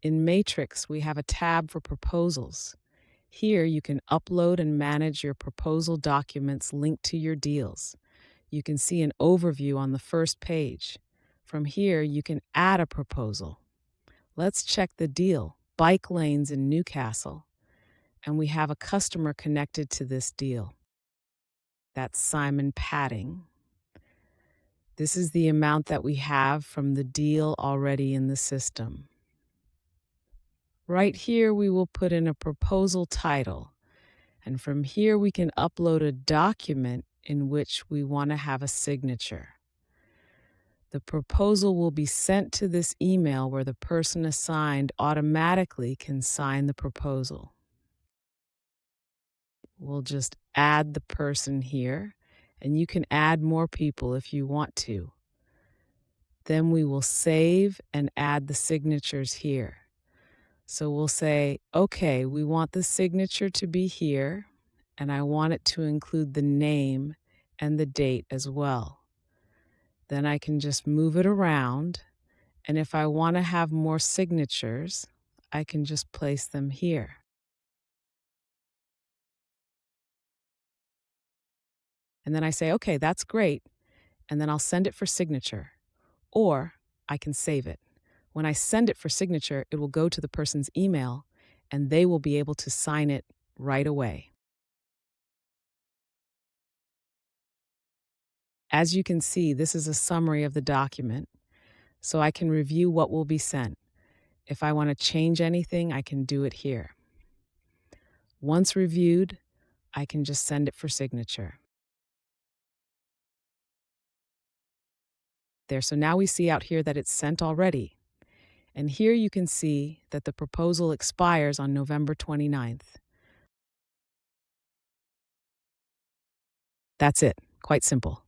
In Matrix, we have a tab for proposals. Here, you can upload and manage your proposal documents linked to your deals. You can see an overview on the first page. From here, you can add a proposal. Let's check the deal, bike lanes in Newcastle, and we have a customer connected to this deal. That's Simon Padding. This is the amount that we have from the deal already in the system. Right here, we will put in a proposal title, and from here we can upload a document in which we want to have a signature. The proposal will be sent to this email where the person assigned automatically can sign the proposal. We'll just add the person here, and you can add more people if you want to. Then we will save and add the signatures here. So we'll say, okay, we want the signature to be here, and I want it to include the name and the date as well. Then I can just move it around, and if I want to have more signatures, I can just place them here. And then I say, okay, that's great, and then I'll send it for signature, or I can save it. When I send it for signature, it will go to the person's email, and they will be able to sign it right away. As you can see, this is a summary of the document, so I can review what will be sent. If I want to change anything, I can do it here. Once reviewed, I can just send it for signature. There, so now we see out here that it's sent already. And here you can see that the proposal expires on November 29th. That's it, quite simple.